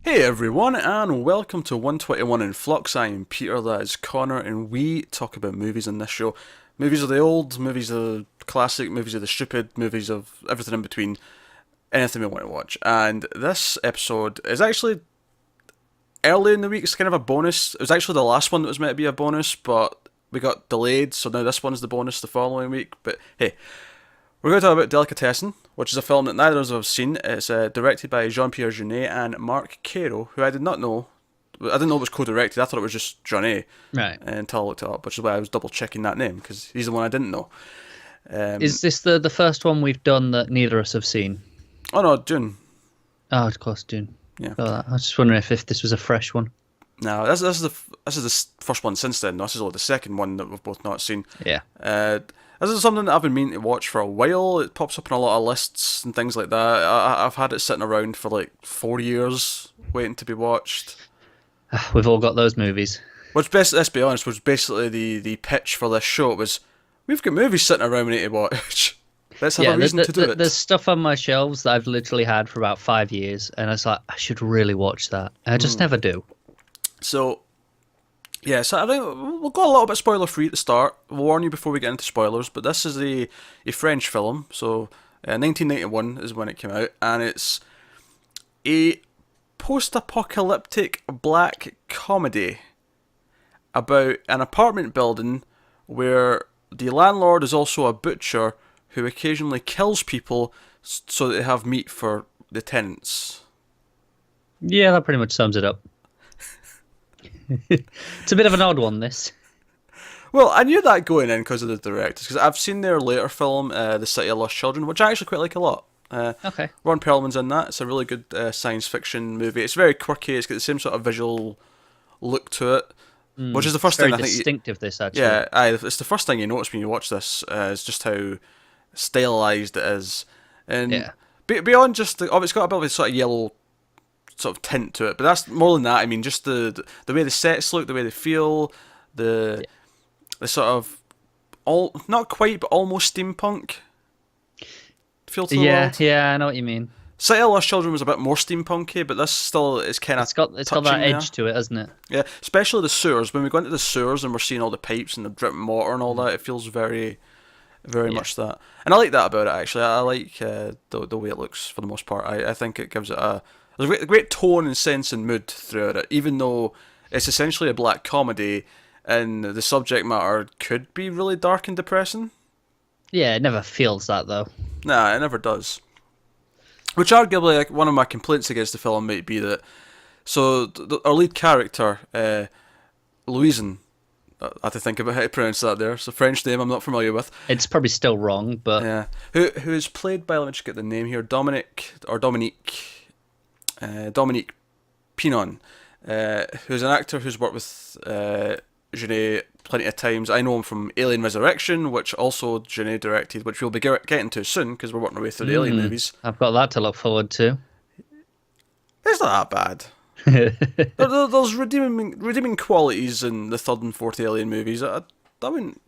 Hey everyone, and welcome to 121 in Flux. I am Peter, that is Connor, and we talk about movies on this show. Movies of the old, movies of the classic, movies of the stupid, movies of everything in between, anything we want to watch. And this episode is actually early in the week, it's kind of a bonus. It was actually the last one that was meant to be a bonus, but we got delayed, so now this one's the bonus the following week. But hey, we're going to talk about Delicatessen, which is a film that neither of us have seen. It's directed by Jean-Pierre Jeunet and Marc Caro, who I did not know. I didn't know it was co-directed. I thought it was just Jeunet Right. until I looked it up, which is why I was double checking that name because he's the one I didn't know. Is this the first one we've done that neither of us have seen? Oh no, June. Oh, of course, June. Yeah. Oh, I was just wondering if this was a fresh one. No, this is the first one since then. This is only the second one that we've both not seen. Yeah. This is something that I've been meaning to watch for a while. It pops up in a lot of lists and things like that. I've had it sitting around for like 4 years waiting to be watched. We've all got those movies. Let's be honest, was basically the pitch for this show. It was, we've got movies sitting around we need to watch. Let's have a reason to do it. There's stuff on my shelves that I've literally had for about 5 years, and I was like, I should really watch that. And I just never do. So, yeah, so I think we'll go a little bit spoiler free at the start. We'll warn you before we get into spoilers, but this is a French film. So, 1991 is when it came out, and it's a post-apocalyptic black comedy about an apartment building where the landlord is also a butcher who occasionally kills people so that they have meat for the tenants. Yeah, that pretty much sums it up. It's a bit of an odd one, this. Well, I knew that going in because of the directors, because I've seen their later film, The City of Lost Children, which I actually quite like a lot. Okay. Ron Perlman's in that. It's a really good science fiction movie. It's very quirky. It's got the same sort of visual look to it, which is the first Very thing I think. distinctive, this, actually. Yeah, it's the first thing you notice when you watch this. Is just how stylized it is, and Yeah. beyond just it's got a bit of a sort of yellow sort of tint to it, but that's more than that. I mean, just the way the sets look, the way they feel, the sort of not quite, but almost steampunk feel to the world. Yeah, I know what you mean. City of Lost Children was a bit more steampunky, but this still is kind of It's got that edge to it, hasn't it? Yeah, especially the sewers. When we go into the sewers and we're seeing all the pipes and the dripping water and all that, it feels very, very much that. And I like that about it, actually. I like the way it looks for the most part. I think it gives it there's a great tone and sense and mood throughout it, even though it's essentially a black comedy and the subject matter could be really dark and depressing. Yeah, it never feels that, though. Nah, it never does. Which arguably, like, one of my complaints against the film might be that. So our lead character, Louison, I have to think about how to pronounce that. There, it's a French name I'm not familiar with. It's probably still wrong, but Yeah, who is played by, let me just get the name here, Dominique Pinon, who's an actor who's worked with Jeunet plenty of times. I know him from Alien Resurrection, which also Jeunet directed, which we'll be getting to soon because we're working our way through the Alien movies. I've got that to look forward to. It's not that bad. There's redeeming qualities in the third and fourth Alien movies. I wouldn't.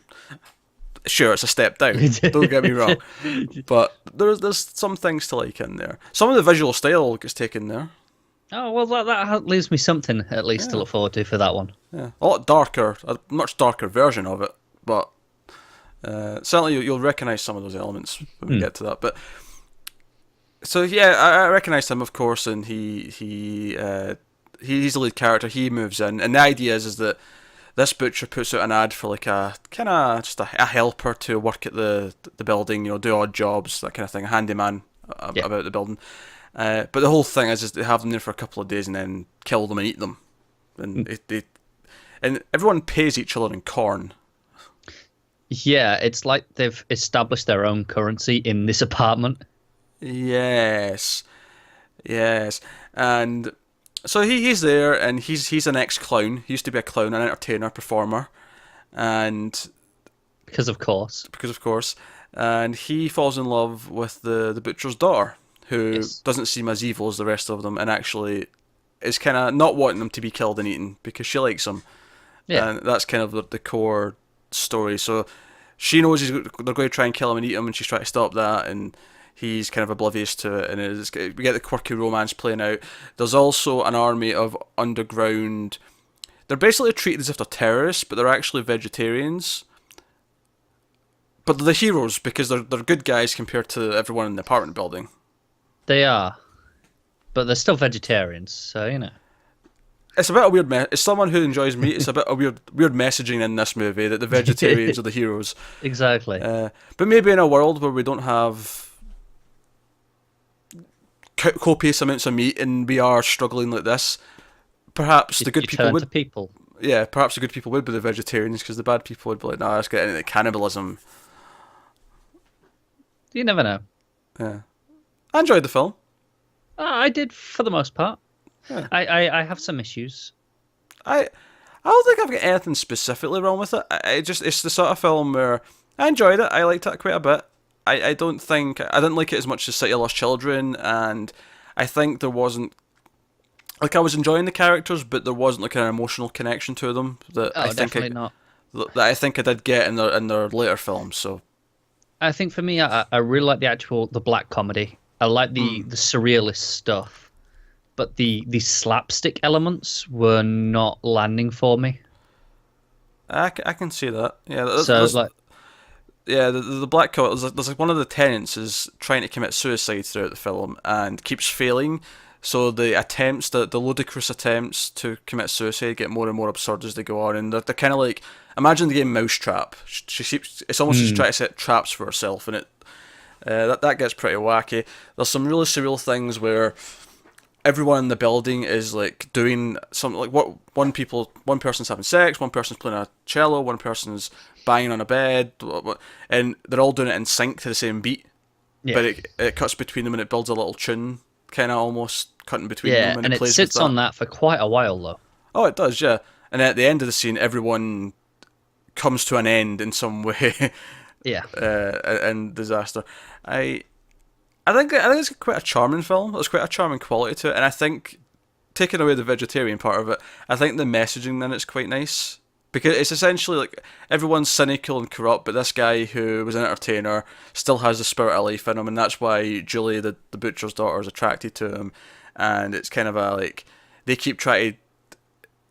Sure, it's a step down. Don't get me wrong, but there's some things to like in there. Some of the visual style gets taken there. Oh, well, that leaves me something at least to look forward to for that one. Yeah, a lot darker, a much darker version of it, but certainly you'll recognise some of those elements when we get to that. But so yeah, I recognised him, of course, and he's the lead character. He moves in, and the idea is that this butcher puts out an ad for like a kind of just a helper to work at the building, do odd jobs, that kind of thing, a handyman about the building. But the whole thing is they have them there for a couple of days and then kill them and eat them, and and everyone pays each other in corn. Yeah, it's like they've established their own currency in this apartment. Yes, and so he's there, and he's an ex-clown. He used to be a clown, an entertainer, performer, and Because of course. and he falls in love with the butcher's daughter, who doesn't seem as evil as the rest of them, and actually is kind of not wanting them to be killed and eaten because she likes him. Yeah. And that's kind of the core story. So she knows they're going to try and kill him and eat him, and she's trying to stop that. And he's kind of oblivious to it, and we get the quirky romance playing out. There's also an army of underground. They're basically treated as if they're terrorists, but they're actually vegetarians. But they're the heroes because they're good guys compared to everyone in the apartment building. They are, but they're still vegetarians, so you know. It's a bit of weird. As someone who enjoys meat, it's a bit of weird messaging in this movie that the vegetarians are the heroes. Exactly. But maybe in a world where we don't have copious amounts of meat and we are struggling like this, perhaps the good people would. Yeah, perhaps the good people would be the vegetarians because the bad people would be like, "Nah, let's get into cannibalism." You never know. Yeah, I enjoyed the film. I did for the most part. Yeah. I have some issues. I don't think I've got anything specifically wrong with it. It's the sort of film where I enjoyed it. I liked it quite a bit. I didn't like it as much as City of Lost Children, and I think there wasn't like I was enjoying the characters, but there wasn't like an emotional connection to them that definitely not. That I think I did get in their later films. So I think for me, I really like the black comedy. I like the surrealist stuff. But the slapstick elements were not landing for me. I can see that. Yeah, the black coat. There's like one of the tenants is trying to commit suicide throughout the film and keeps failing. So the ludicrous attempts to commit suicide get more and more absurd as they go on, and they're kind of like imagine the game Mousetrap. It's almost just trying to set traps for herself, and that gets pretty wacky. There's some really surreal things where everyone in the building is like doing something like one person's having sex, one person's playing a cello, one person's banging on a bed, and they're all doing it in sync to the same beat. Yeah. But it cuts between them and it builds a little tune, kind of almost cutting between them. And it sits on that for quite a while though. Oh, it does, yeah. And at the end of the scene, everyone comes to an end in some way. Yeah. And disaster. I think it's quite a charming film. There's quite a charming quality to it, and I think, taking away the vegetarian part of it, I think the messaging in it's quite nice. Because it's essentially like everyone's cynical and corrupt, but this guy who was an entertainer still has the spirit of life in him, and that's why Julie, the butcher's daughter, is attracted to him. And it's kind of they keep trying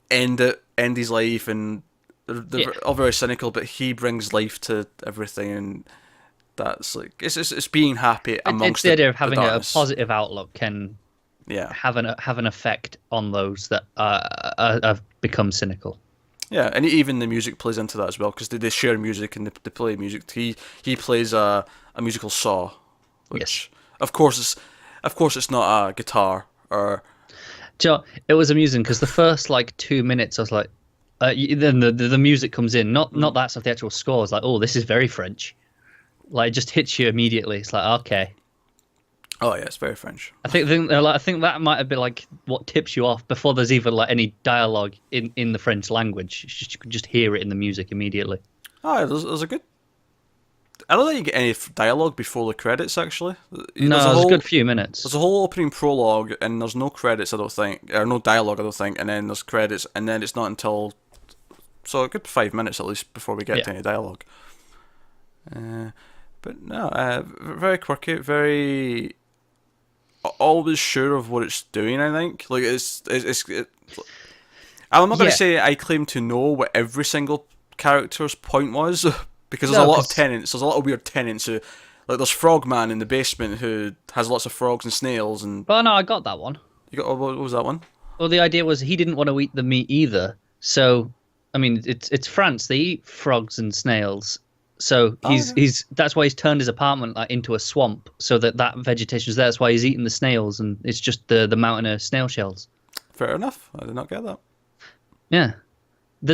to end his life, and they're all very cynical, but he brings life to everything, and that's like it's being happy amongst the idea of having a positive outlook can have an effect on those that have become cynical. Yeah, and even the music plays into that as well because they share music and they play music. He plays a musical saw, which of course it's not a guitar or. Joe, it was amusing because the first 2 minutes I was like, then the music comes in, not that stuff, the actual score. It's like, oh, this is very French. Like, it just hits you immediately. It's like, okay. Oh yeah, it's very French. I think that might have been what tips you off before there's even any dialogue in the French language. You could just hear it in the music immediately. Oh, there's a good. I don't think you get any dialogue before the credits. Actually, no, there's a good few minutes. There's a whole opening prologue, and there's no credits. I don't think, or no dialogue. I don't think, and then there's credits, and then it's not until a good 5 minutes at least before we get to any dialogue. But no, very quirky, very always sure of what it's doing. I think I'm not going to say I claim to know what every single character's point was because there's a lot of tenants. There's a lot of weird tenants who, there's Frogman in the basement who has lots of frogs and snails and. Well, no, I got that one. You got what was that one? Well, the idea was he didn't want to eat the meat either. So, I mean, it's France. They eat frogs and snails. So that's why he's turned his apartment into a swamp, so that vegetation is there. That's why he's eating the snails, and it's just the mountain of snail shells. Fair enough. I did not get that. Yeah,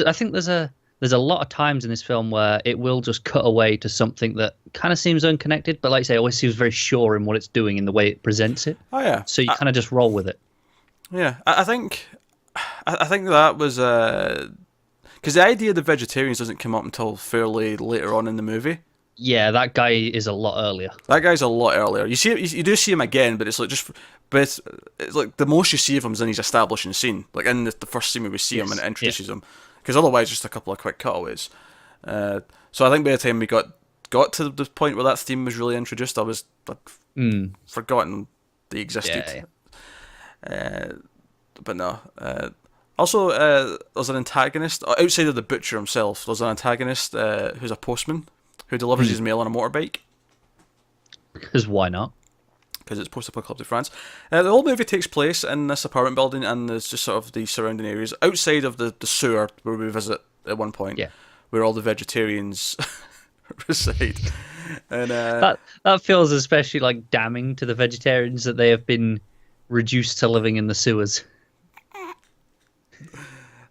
I think there's a lot of times in this film where it will just cut away to something that kind of seems unconnected, but like I say, it always seems very sure in what it's doing in the way it presents it. Oh yeah. So you kind of just roll with it. Yeah, I think that was because the idea of the vegetarians doesn't come up until fairly later on in the movie. Yeah, that guy is a lot earlier. That guy's a lot earlier. You do see him again, but it's like the most you see of him is in his establishing scene, like in the first scene where we see him and it introduces him, because otherwise just a couple of quick cutaways. So I think by the time we got got to the point where that theme was really introduced, I was forgotten they existed. But no. Also, there's an antagonist outside of the butcher himself. There's an antagonist who's a postman who delivers his mail on a motorbike. Because why not? Because it's post-apocalyptic France. The whole movie takes place in this apartment building, and there's just sort of the surrounding areas outside of the sewer where we visit at one point, where all the vegetarians reside. And that feels especially like damning to the vegetarians that they have been reduced to living in the sewers.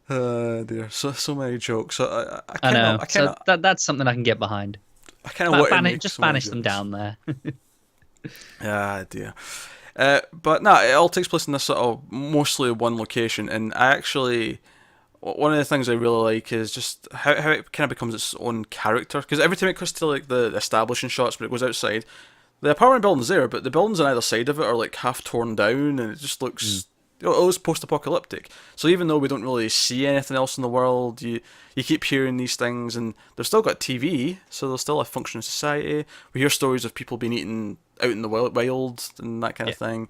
Dear, so many jokes. So I know. So that's something I can get behind. I kind of want to just banish them down there. Dear. But no, it all takes place in this sort of mostly one location, and I actually, one of the things I really like is just how it kind of becomes its own character. Because every time it comes to like the establishing shots, when it goes outside, the apartment building's there, but the buildings on either side of it are like half torn down, and it just looks. It was post-apocalyptic. So even though we don't really see anything else in the world, you keep hearing these things, and they've still got TV, so there's still a functioning society. We hear stories of people being eaten out in the wild and that kind of thing.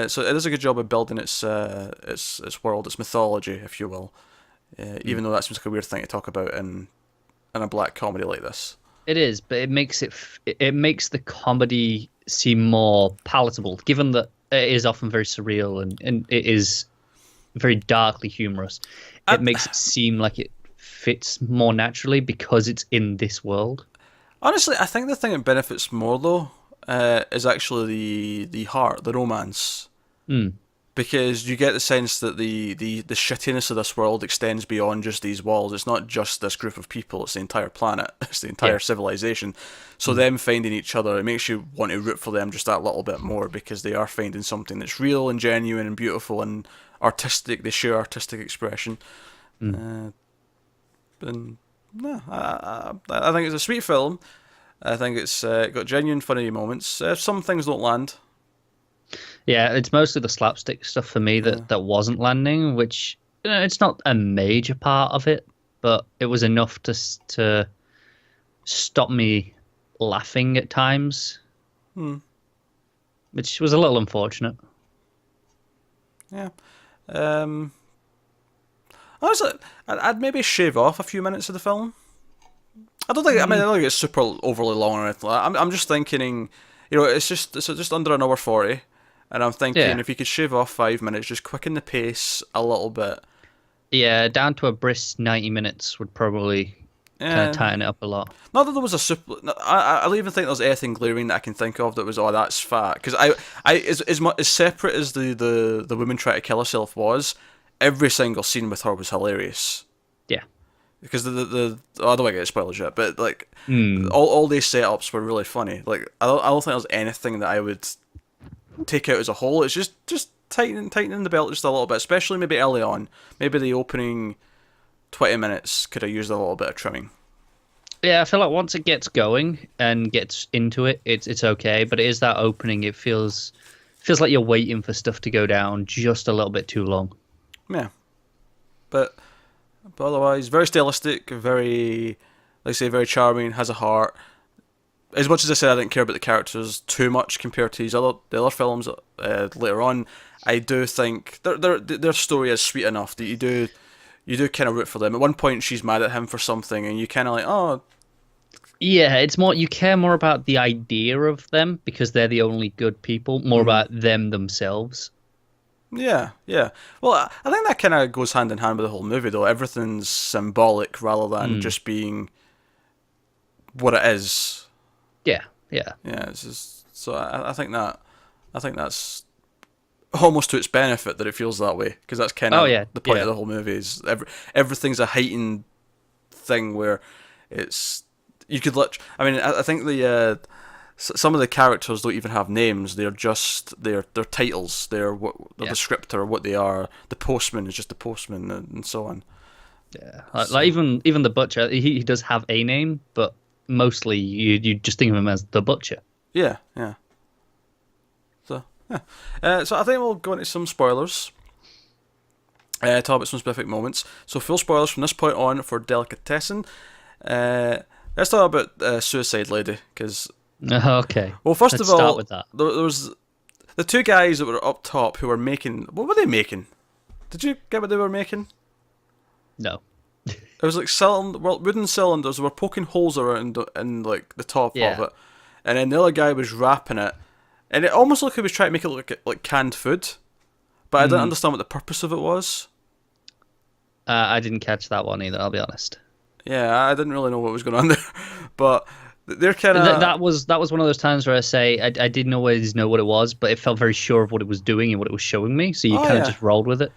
So it does a good job of building its world, its mythology, if you will. Even though that seems like a weird thing to talk about in a black comedy like this. It is, but it makes the comedy seem more palatable, given that it is often very surreal and it is very darkly humorous. It makes it seem like it fits more naturally because it's in this world. Honestly, I think the thing that benefits more though is actually the heart, the romance. Because you get the sense that the shittiness of this world extends beyond just these walls. It's not just this group of people, it's the entire planet, it's the entire civilization. So them finding each other, it makes you want to root for them just that little bit more, because they are finding something that's real and genuine and beautiful and artistic. They share artistic expression. And no, I think it's a sweet film. I think it's got genuine funny moments. Some things don't land. Yeah, it's mostly the slapstick stuff for me that wasn't landing, which it's not a major part of it, but it was enough to stop me laughing at times, which was a little unfortunate. Yeah. Honestly, I'd maybe shave off a few minutes of the film. I don't think it's super overly long or anything like that. I'm just thinking, it's just under an hour 40. And I'm thinking if you could shave off 5 minutes, just quicken the pace a little bit. Yeah, down to a brisk 90 minutes would probably kind of tighten it up a lot. Not that there was a super. I don't even think there's anything glaring that I can think of that was, that's fat. Because as separate as the woman trying to kill herself was, every single scene with her was hilarious. Yeah. Because I don't want to get spoilers yet, but like all these setups were really funny. Like I don't think there's anything that I would take out as a whole. It's just tightening the belt just a little bit, especially maybe early on. Maybe the opening 20 minutes could have used a little bit of trimming. Yeah, I feel like once it gets going and gets into it, it's okay. But it is that opening. It feels like you're waiting for stuff to go down just a little bit too long. Yeah, but otherwise, very stylistic, very, like I say, very charming. Has a heart. As much as I said I didn't care about the characters too much compared to the other films later on, I do think their story is sweet enough that you do kind of root for them. At one point, she's mad at him for something, and you kind of like, oh. Yeah, it's more, you care more about the idea of them because they're the only good people, more about them themselves. Yeah. Well, I think that kind of goes hand in hand with the whole movie, though. Everything's symbolic rather than just being what it is. Yeah. It's just, so I think that's almost to its benefit that it feels that way, because that's kind of the point of the whole movie. Is everything's a heightened thing where it's you could I think the some of the characters don't even have names. They're just their titles. They're the descriptor, what they are. The postman is just the postman, and so on. Yeah, like even the butcher, he does have a name, but mostly you just think of him as the butcher. Yeah. So so I think we'll go into some spoilers. Talk about some specific moments. So full spoilers from this point on for Delicatessen. Let's talk about Suicide Lady, because Okay. well, first Let's of all, start with that. there was the two guys that were up top who were making. What were they making? Did you get what they were making? No. It was like wooden cylinders. They were poking holes around in like the top of it, and then the other guy was wrapping it, and it almost looked like he was trying to make it look like canned food, but I didn't understand what the purpose of it was. I didn't catch that one either, I'll be honest. Yeah, I didn't really know what was going on there, but they're kind of That was one of those times where I say I didn't always know what it was, but it felt very sure of what it was doing and what it was showing me, so you kind of just rolled with it.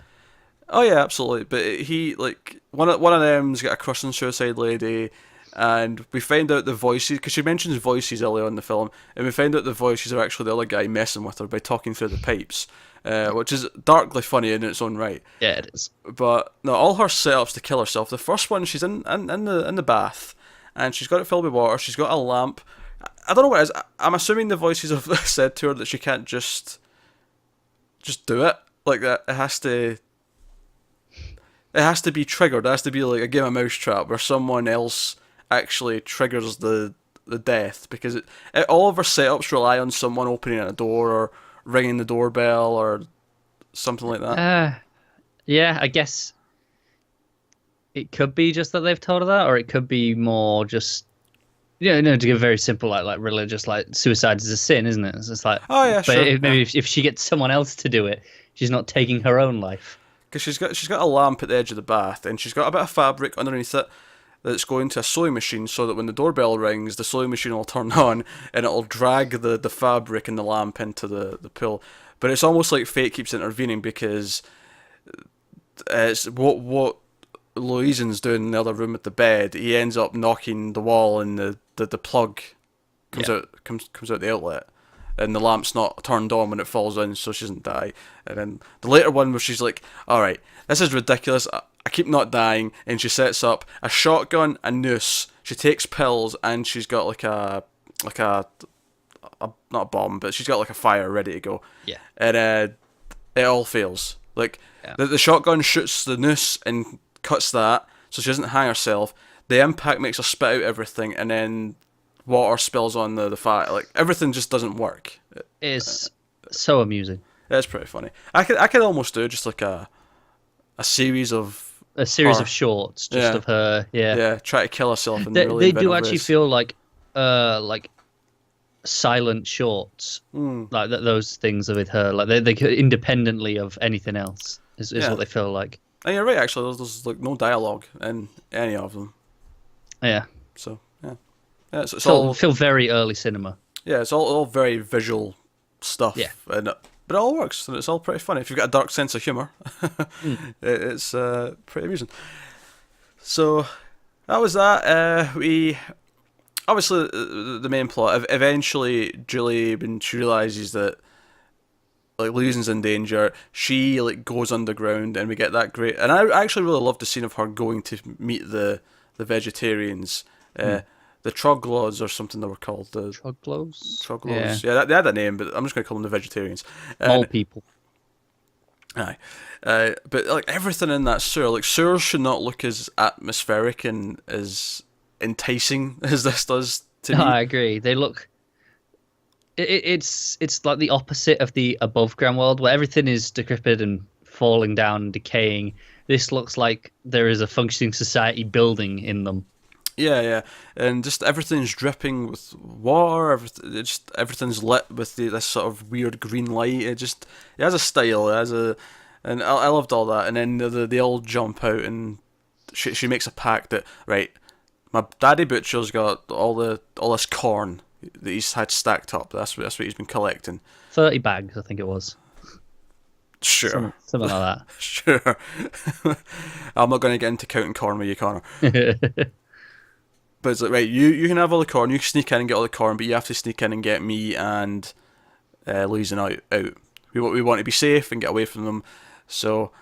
Oh yeah, absolutely. But he like one of them's got a crush on Suicide Lady, and we find out the voices because she mentions voices early on in the film, and we find out the voices are actually the other guy messing with her by talking through the pipes, which is darkly funny in its own right. Yeah, it is. But no, all her setups to kill herself. The first one, she's in the bath, and she's got it filled with water. She's got a lamp. I don't know what it is. I'm assuming the voices have said to her that she can't just do it like that. It has to be triggered. It has to be like a game of mousetrap where someone else actually triggers the death, because all of our setups rely on someone opening a door or ringing the doorbell or something like that. Yeah, I guess it could be just that they've told her that, or it could be more just to give very simple like religious, like suicide is a sin, isn't it? It's just like, oh yeah, but sure. maybe if she gets someone else to do it, she's not taking her own life. Because she's got a lamp at the edge of the bath, and she's got a bit of fabric underneath it that's going to a sewing machine, so that when the doorbell rings, the sewing machine will turn on and it'll drag the fabric and the lamp into the pool. But it's almost like fate keeps intervening, because it's what Louisen's doing in the other room at the bed. He ends up knocking the wall, and the plug comes out the outlet, and the lamp's not turned on when it falls in, so she doesn't die. And then the later one where she's like, alright, this is ridiculous, I keep not dying, and she sets up a shotgun, a noose, she takes pills, and she's got like a not a bomb, but she's got like a fire ready to go. Yeah. And it all fails. Like, the shotgun shoots the noose and cuts that, so she doesn't hang herself. The impact makes her spit out everything, and then water spills on the fire. Like, everything just doesn't work. It's so amusing. It's pretty funny. I could almost do just like a series of shorts just of her. Yeah, try to kill herself. They do actually feel like silent shorts, like those things with her. Like they independently of anything else is what they feel like. And you're right, actually. There's like no dialogue in any of them. Yeah. So it's all feel very early cinema. Yeah, it's all very visual stuff. Yeah. But it all works, and it's all pretty funny. If you've got a dark sense of humour, it's pretty amusing. So that was that. We obviously the main plot. Eventually, Julie, when she realizes that like Louisen's in danger, she like goes underground, and we get that great. And I actually really loved the scene of her going to meet the vegetarians. The Troglodytes or something they were called. The Troglodytes? Yeah, they had a name, but I'm just going to call them the vegetarians. Mole people. Aye. But like everything in that sewer, like sewers should not look as atmospheric and as enticing as this does to me. I agree. They look... It's like the opposite of the above ground world, where everything is decrepit and falling down and decaying. This looks like there is a functioning society building in them. Yeah, and just everything's dripping with water. Everything's lit with this sort of weird green light. It has a style. And I loved all that. And then they all jump out, and she makes a pact that, right, my daddy butcher's got all this corn that he's had stacked up. That's what he's been collecting. 30 bags, I think it was. Sure. Something like that. Sure. I'm not going to get into counting corn with you, Connor. But it's like, right, you can have all the corn, you can sneak in and get all the corn, but you have to sneak in and get me and Louisen out. We want to be safe and get away from them. So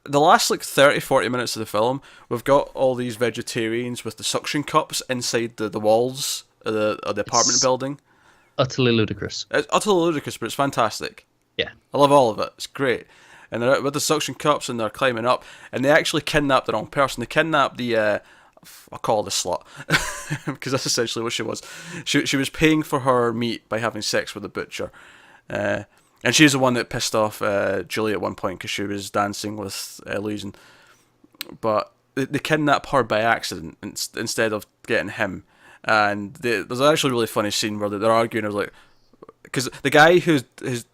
the last like 30-40 minutes of the film, we've got all these vegetarians with the suction cups inside the walls of the apartment building. Utterly ludicrous. It's utterly ludicrous, but it's fantastic. Yeah. I love all of it. It's great. And they're out with the suction cups, and they're climbing up, and they actually kidnap the wrong person. They kidnap the I'll call her the slut, because that's essentially what she was. She was paying for her meat by having sex with the butcher, and she's the one that pissed off Julie at one point because she was dancing with Louise, but they kidnap her by accident instead of getting him. And there's actually a really funny scene where they're arguing. I was like, because the guy who's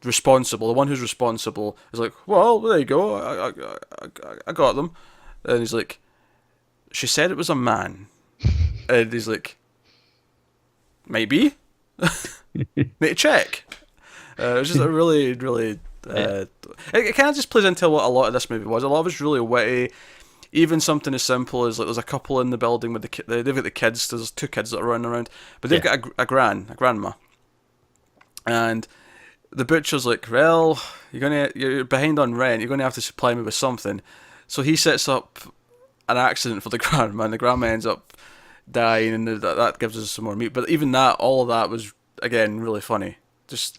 responsible, the one who's responsible, is like, well, there you go, I got them, and he's like, she said it was a man, and he's like, maybe, need to check. It was just a really, really, it kind of just plays into what a lot of this movie was. A lot of it's really witty. Even something as simple as, like, there's a couple in the building with they've got the kids. There's 2 kids that are running around, but they've got a grandma, and the butcher's like, well, you're behind on rent. You're gonna have to supply me with something. So he sets up an accident for the grandma, and the grandma ends up dying, and that gives us some more meat. But even that, all of that was again really funny.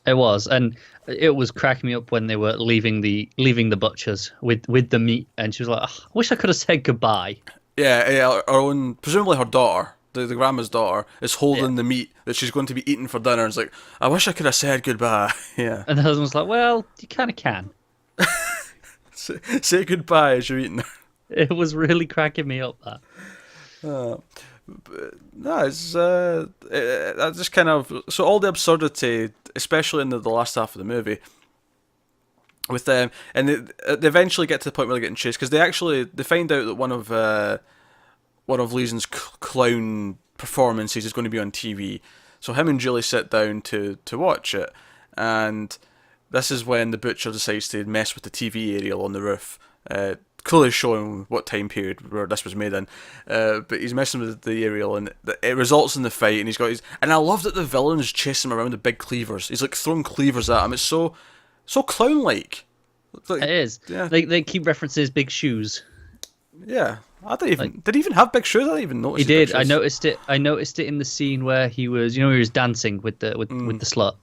It was, and it was cracking me up when they were leaving the butchers with the meat, and she was like, oh, I wish I could have said goodbye. Yeah, her own, presumably her daughter, the grandma's daughter, is holding the meat that she's going to be eating for dinner, and it's like, I wish I could have said goodbye. Yeah. And the husband's like, well, you kind of can. Say goodbye as you're eating. It was really cracking me up, that. No, it's that just kind of, so all the absurdity, especially in the last half of the movie, with them, and they eventually get to the point where they're getting chased because they find out that one of Leeson's clown performances is going to be on TV. So him and Julie sit down to watch it, and this is when the butcher decides to mess with the TV aerial on the roof. Clearly showing what time period where this was made in, but he's messing with the aerial, and it results in the fight. And and I love that the villain's chasing him around with big cleavers. He's like throwing cleavers at him. It's so clown-like. Like, it is. Yeah. They keep referencing his big shoes. Yeah, I don't even. Did he even have big shoes? I didn't even notice. He did. I noticed it. I noticed it in the scene where he was, he was dancing with the slut.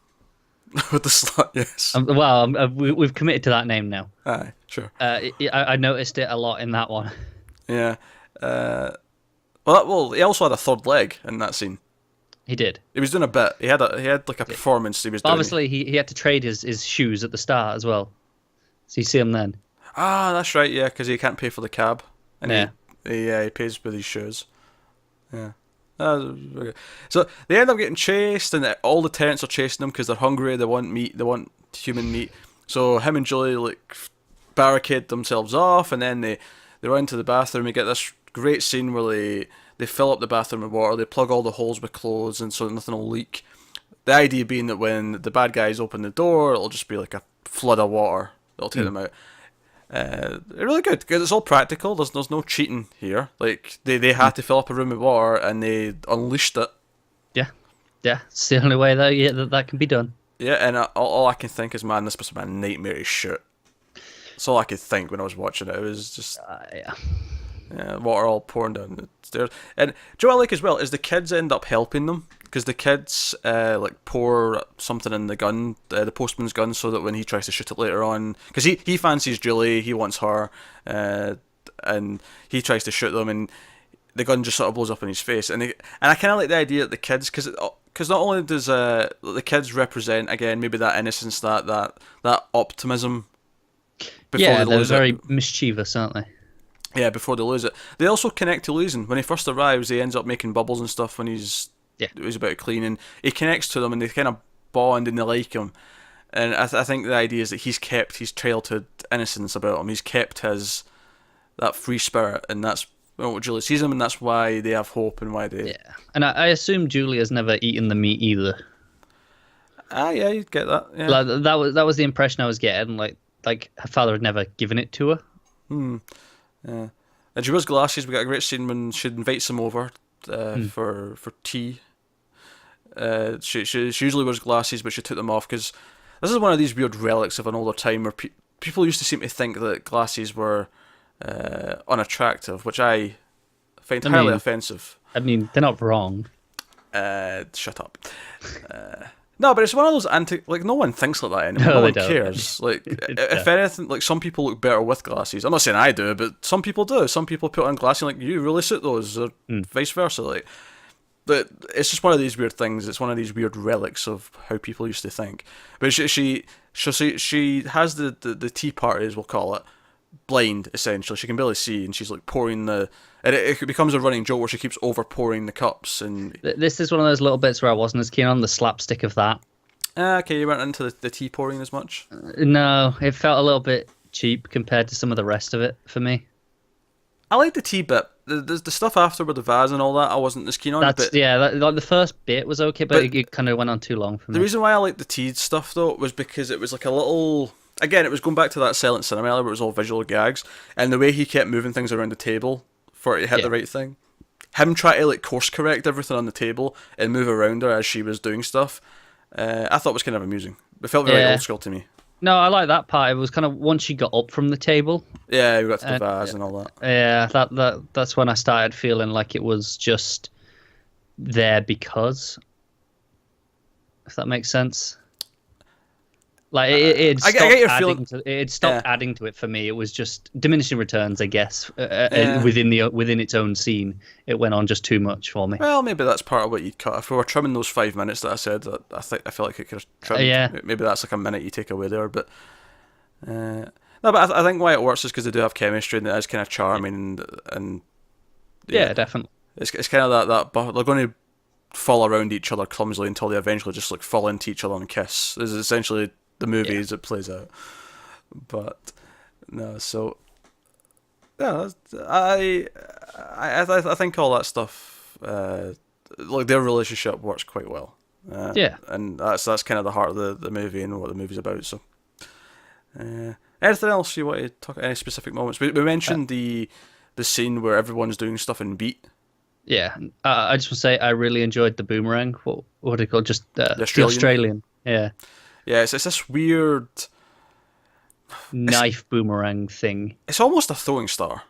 With the slut, yes. We've committed to that name now. Aye, sure. I noticed it a lot in that one. Yeah. Well, he also had a third leg in that scene. He did. He was doing a bit. He had like a performance he was doing. Obviously, he had to trade his shoes at the start as well. So you see him then. Ah, that's right, yeah, because he can't pay for the cab. And yeah. he pays with his shoes. Yeah. So they end up getting chased, and all the tenants are chasing them because they're hungry. They want meat. They want human meat. So him and Julie barricade themselves off, and then they run to the bathroom. We get this great scene where they fill up the bathroom with water. They plug all the holes with clothes, and so nothing will leak. The idea being that when the bad guys open the door, it'll just be like a flood of water that'll take them out. They're really good because it's all practical. There's no cheating here. Like they had to fill up a room with water, and they unleashed it. Yeah, it's the only way that can be done. Yeah, and all I can think is, man, this must have been a nightmarish shoot. That's all I could think when I was watching it. It was just water all pouring down the stairs. And do you know what I like as well is the kids end up helping them because the kids pour something in the gun, the postman's gun, so that when he tries to shoot it later on, because he fancies Julie, he wants her, and he tries to shoot them, and the gun just sort of blows up in his face. And I kind of like the idea that the kids, because not only does the kids represent again maybe that innocence, that optimism. They're very mischievous, aren't they? Yeah, before they lose it. They also connect to losing. When he first arrives, he ends up making bubbles and stuff when he's about to clean, and he connects to them, and they kind of bond, and they like him. And I think the idea is that he's kept his childhood innocence about him. He's kept that free spirit, and that's what Julie sees him, and that's why they have hope, and why they... Yeah, and I assume Julie has never eaten the meat either. Yeah, you'd get that. Yeah. Like, that was the impression I was getting, like her father had never given it to her. Yeah. And she wears glasses. We got a great scene when she invites him over for tea. She usually wears glasses, but she took them off because this is one of these weird relics of an older time where people used to seem to think that glasses were unattractive, which I find highly offensive. I mean, they're not wrong. Shut up. No, but it's one of those like no one thinks like that anymore. No, No they one don't. cares. Like if No. anything, like some people look better with glasses. I'm not saying I do, but some people do. Some people put on glasses and like you really suit those, or vice versa. Like, but it's just one of these weird things. It's one of these weird relics of how people used to think. But she has the tea party, as we'll call it, blind essentially. She can barely see, and she's like pouring and it becomes a running joke where she keeps over pouring the cups. And This is one of those little bits where I wasn't as keen on the slapstick of that. okay, you weren't into the tea pouring as much. No, it felt a little bit cheap compared to some of the rest of it for me. I like the tea bit. The stuff after with the vase and all that, I wasn't as keen on. That's But like the first bit was okay, but it kind of went on too long for me. the reason why I liked the tea stuff though was because it was like a little. Again, it was going back to that Silent Cinema earlier, where it was all visual gags, and the way he kept moving things around the table for it to hit the right thing. Him try to like course correct everything on the table and move around her as she was doing stuff. I thought was kind of amusing. It felt very old school to me. No, I like that part. It was kind of once she got up from the table. Yeah, we got to the vase and all that. Yeah, that's when I started feeling like it was just there because, if that makes sense. Like it stopped I get your adding feeling. it stopped adding to it for me. It was just diminishing returns, I guess. Within its own scene, it went on just too much for me. Well, maybe that's part of what you'd cut. If we were trimming those 5 minutes that I said, I feel like it could have trimmed. Maybe that's like a minute you take away there, but no. But I think why it works is because they do have chemistry and it is kind of charming and yeah, definitely. It's kind of that they're going to fall around each other clumsily until they eventually just like fall into each other and kiss. This is essentially the movie as it plays out. But no, so yeah, I think all that stuff, like their relationship works quite well. And that's kind of the heart of the movie and what the movie's about. So, anything else you want to talk? Any specific moments? We mentioned the scene where everyone's doing stuff in beat. Yeah, I just want to say I really enjoyed the boomerang. What do you call it? Just the Australian. Yeah. Yeah, it's this weird knife boomerang thing. It's almost a throwing star.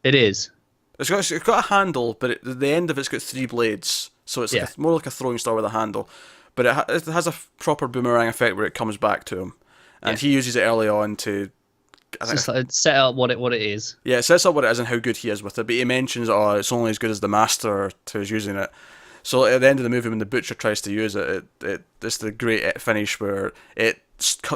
It is. It's got a handle, but the end of it's got 3 blades, so it's like more like a throwing star with a handle. But it has a proper boomerang effect where it comes back to him, and he uses it early on to. Set out what it is. Yeah, it sets up what it is and how good he is with it. But he mentions, it's only as good as the master who's using it. So at the end of the movie, when the butcher tries to use it, it's the great finish where it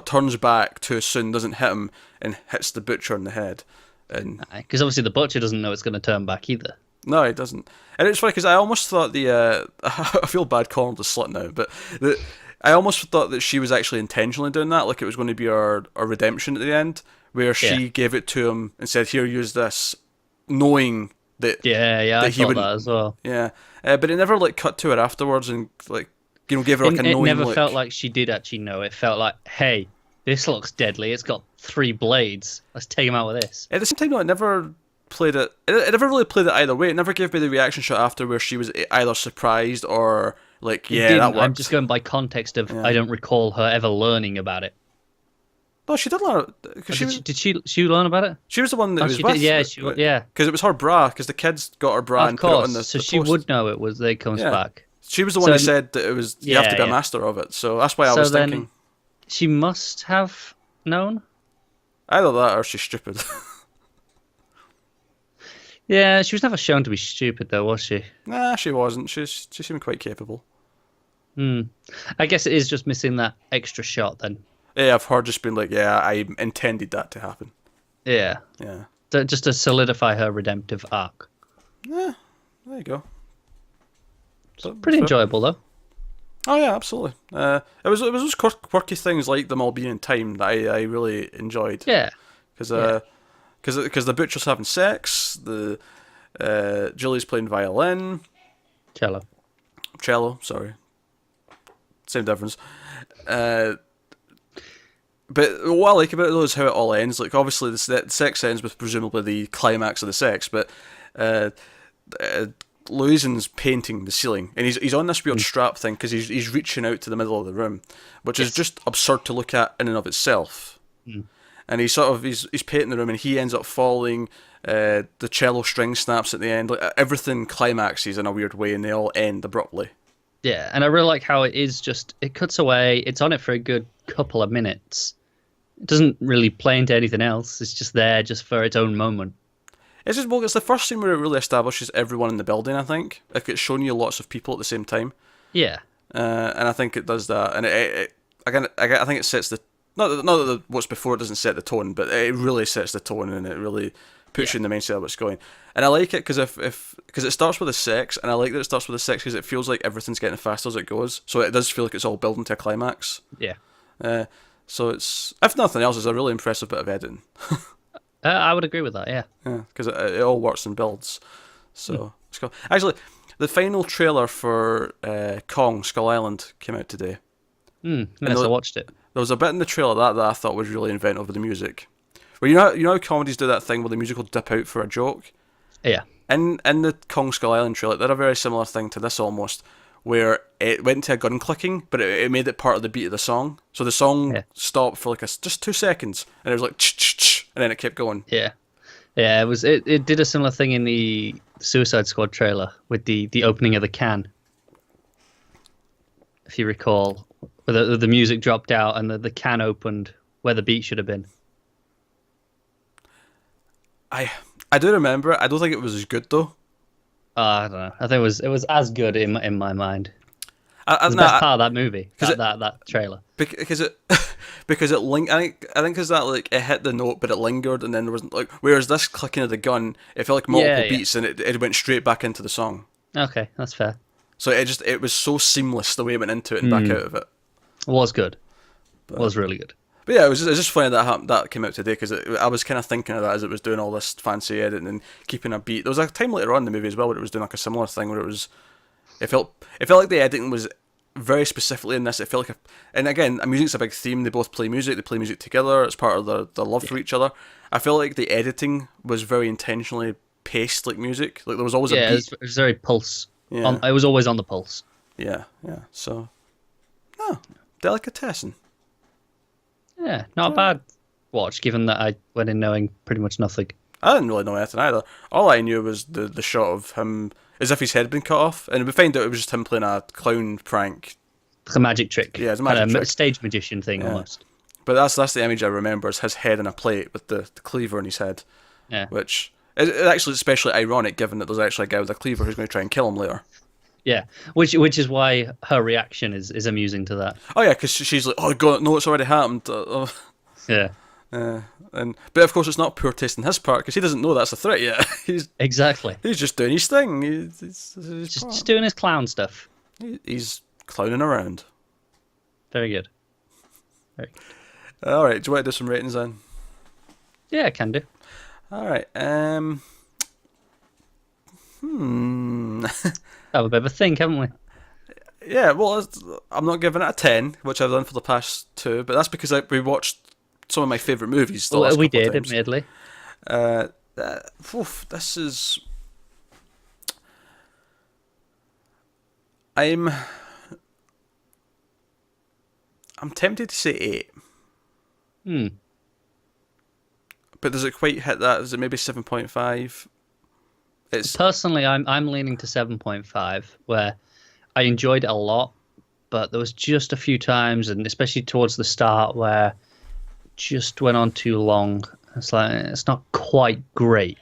turns back too soon, doesn't hit him, and hits the butcher in the head. And because obviously the butcher doesn't know it's going to turn back either. No, he doesn't. And it's funny because I almost thought I feel bad calling her the slut now, but I almost thought that she was actually intentionally doing that, like it was going to be our redemption at the end, where she gave it to him and said, "Here, use this," knowing that I thought that as well. Yeah, but it never like cut to her afterwards and like gave her like a knowing. It never felt like she did actually know. It felt like, hey, this looks deadly. It's got 3 blades. Let's take him out with this. At the same time, though, it never played it. It never really played it either way. It never gave me the reaction shot after where she was either surprised or like, that worked. I'm just going by context of I don't recall her ever learning about it. No, she did learn it. Did she learn about it? She was the one that was with. Yeah. Because it was her bra. Because the kids got her bra and put it on the. So the she post. would know it was. They comes back. She was the one who said that it was. You have to be a master of it. So that's why I was thinking. She must have known. Either that or she's stupid. Yeah, she was never shown to be stupid, though, was she? Nah, she wasn't. She seemed quite capable. I guess it is just missing that extra shot then. Yeah, I've heard just been like, I intended that to happen. Yeah. Yeah. Just to solidify her redemptive arc. Yeah, there you go. So, pretty enjoyable, though. Oh yeah, absolutely. It was those quirky things like them all being in time that I really enjoyed. Yeah. Because the butcher's having sex, the Julie's playing violin. Cello, sorry. Same difference. But what I like about it though is how it all ends. Like obviously the sex ends with presumably the climax of the sex, but Louisen's painting the ceiling, and he's on this weird strap thing because he's reaching out to the middle of the room, which is just absurd to look at in and of itself. And he's painting the room, and he ends up falling. The cello string snaps at the end. Like everything climaxes in a weird way, and they all end abruptly. Yeah, and I really like how it is just it cuts away. It's on it for a good couple of minutes. It doesn't really play into anything else. It's just there just for its own moment. It's just, well, it's the first scene where it really establishes everyone in the building, I think. Like, it's showing you lots of people at the same time. Yeah. And I think it does that. And I think it sets the... Not that what's before it doesn't set the tone, but it really sets the tone, and it really puts you in the mindset of what's going. And I like it because because it starts with the sex, and I like that it starts with the sex because it feels like everything's getting faster as it goes. So it does feel like it's all building to a climax. Yeah. So it's, if nothing else, it's a really impressive bit of editing. I would agree with that, yeah. Yeah, because it all works and builds. So it's cool. Actually, the final trailer for Kong Skull Island came out today. Yes, I watched it. There was a bit in the trailer that I thought was really inventive with the music. Where you know how comedies do that thing where the music will dip out for a joke? Yeah. In the Kong Skull Island trailer, they did a very similar thing to this almost, where it went to a gun clicking, but it made it part of the beat of the song. So the song stopped for like just 2 seconds, and it was like ch-ch-ch, and then it kept going. Yeah. Yeah, it did a similar thing in the Suicide Squad trailer with the opening of the can. If you recall, where the music dropped out and the can opened where the beat should have been. I do remember it. I don't think it was as good though. I don't know. I think it was as good in my mind. It was the best part of that movie. That trailer. Because it because it linked. I think because that like it hit the note, but it lingered, and then there wasn't like. Whereas this clicking of the gun, it felt like multiple beats, and it went straight back into the song. Okay, that's fair. So it was so seamless the way it went into it and back out of it. It was good. It was really good. But yeah, it was just funny that came out today because I was kind of thinking of that as it was doing all this fancy editing and keeping a beat. There was a time later on in the movie as well where it was doing like a similar thing where it felt like the editing was very specifically in this. It felt like and again, music's a big theme. They both play music. They play music together. It's part of their love for each other. I feel like the editing was very intentionally paced like music. Like there was always a beat. It was very pulse. Yeah. It was always on the pulse. Yeah. So, no, Delicatessen. Yeah, not a bad watch, given that I went in knowing pretty much nothing. I didn't really know anything either. All I knew was the shot of him as if his head had been cut off, and we find out it was just him playing a clown prank. It's a magic trick. Yeah, it's a magic trick. A stage magician thing almost. But that's the image I remember, is his head in a plate with the cleaver in his head. Yeah. Which is actually especially ironic, given that there's actually a guy with a cleaver who's going to try and kill him later. Yeah, which is why her reaction is amusing to that. Oh yeah, because she's like, oh god, no, it's already happened. Yeah. But of course it's not poor taste on his part because he doesn't know that's a threat yet. He's just doing his thing. He's just doing his clown stuff. He's clowning around. Very good. All right, do you want to do some ratings then? Yeah, I can do. All right. Have a bit of a think, haven't we? Yeah, well, I'm not giving it a 10, which I've done for the past 2, but that's because we watched some of my favourite movies. We did, admittedly. This is... I'm tempted to say 8. But does it quite hit that? Is it maybe 7.5? Personally, I'm leaning to 7.5, where I enjoyed it a lot, but there was just a few times, and especially towards the start, where it just went on too long. It's like it's not quite great.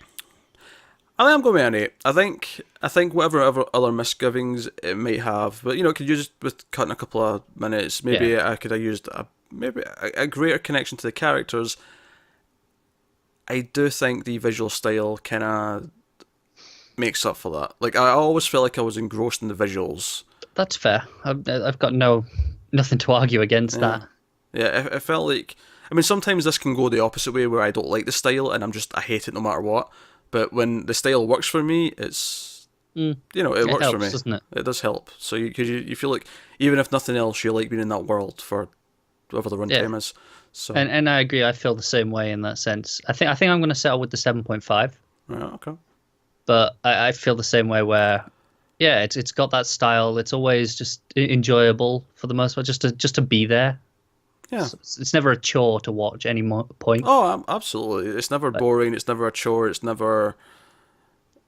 I think I'm going with an 8. I think whatever other misgivings it might have, but it could use with cutting a couple of minutes. Maybe I could have used a greater connection to the characters. I do think the visual style kind of makes up for that. Like I always felt like I was engrossed in the visuals. That's fair. I've got nothing to argue against that. Yeah, it felt like. I mean, sometimes this can go the opposite way, where I don't like the style and I hate it no matter what. But when the style works for me, it's it works helps, for me. Doesn't it? It does help. So you feel like even if nothing else, you like being in that world for whatever the runtime is. So and I agree. I feel the same way in that sense. I think I'm going to settle with the 7.5. Yeah, okay. But I feel the same way where, it's got that style. It's always just enjoyable for the most part, just to be there. Yeah, it's never a chore to watch any point. Oh, absolutely! It's never boring. It's never a chore. It's never.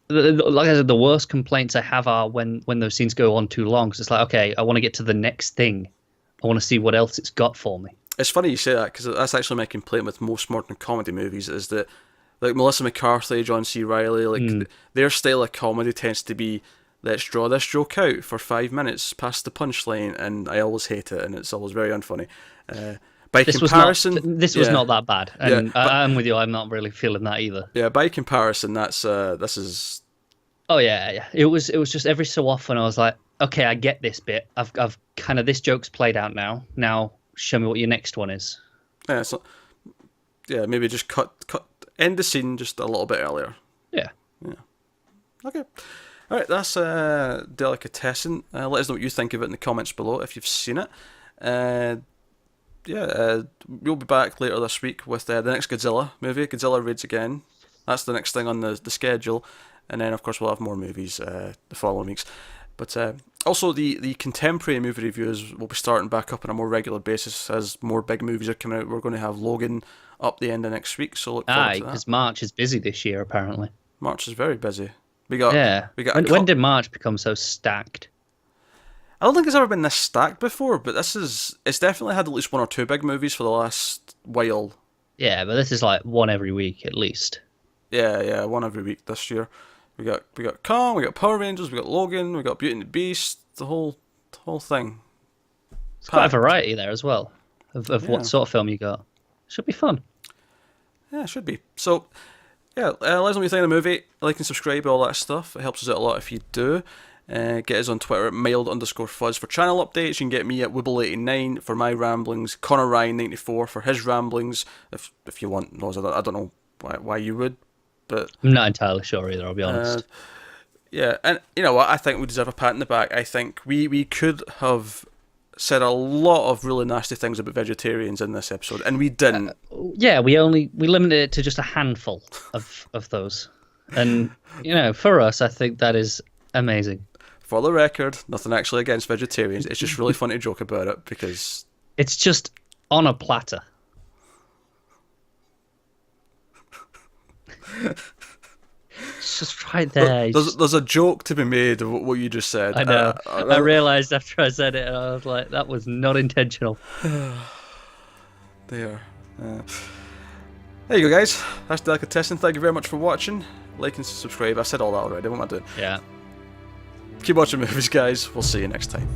like I said, the worst complaints I have are when those scenes go on too long. Because it's like, okay, I want to get to the next thing. I want to see what else it's got for me. It's funny you say that, because that's actually my complaint with most modern comedy movies, is that, like, Melissa McCarthy, John C. Reilly, like, their style of comedy tends to be, let's draw this joke out for 5 minutes past the punchline, and I always hate it, and it's always very unfunny. By comparison, this was not that bad, and but I'm with you. I'm not really feeling that either. Yeah, by comparison, this is. Oh yeah. It was just every so often I was like, okay, I get this bit. I've kind of, this joke's played out now. Now show me what your next one is. Yeah, so maybe just cut end the scene just a little bit earlier. Yeah. Okay. All right, that's Delicatessen. Let us know what you think of it in the comments below if you've seen it. We'll be back later this week with the next Godzilla movie, Godzilla Raids Again. That's the next thing on the schedule, and then of course we'll have more movies the following weeks. But also the contemporary movie reviews will be starting back up on a more regular basis as more big movies are coming out. We're going to have Logan up the end of next week, so look forward to that. Because March is busy this year apparently. March is very busy. When did March become so stacked? I don't think it's ever been this stacked before, but it's definitely had at least one or two big movies for the last while. Yeah, but this is like one every week at least. Yeah, one every week this year. We got Kong, we got Power Rangers, we got Logan, we got Beauty and the Beast, the whole thing. It's quite a variety there as well of what sort of film you got. Should be fun. Yeah, it should be. So, yeah, let us know what you think of the movie. Like and subscribe, all that stuff. It helps us out a lot if you do. Get us on Twitter at mild_fuzz for channel updates. You can get me at Wibble89 for my ramblings, Connor Ryan94 for his ramblings, if you want those. I don't know why you would, but I'm not entirely sure either, I'll be honest. Yeah, and you know what? I think we deserve a pat in the back. I think we could have said a lot of really nasty things about vegetarians in this episode, and we didn't. Yeah, we limited it to just a handful of those. And, for us, I think that is amazing. For the record, nothing actually against vegetarians. It's just really fun to joke about it because it's just on a platter. It's just right there. There's a joke to be made of what you just said. I know. I realised after I said it, and I was like, that was not intentional. There. There you go, guys. That's Delicatessen. Thank you very much for watching. Like and subscribe. I said all that already. What am I doing? Yeah. Keep watching movies, guys. We'll see you next time.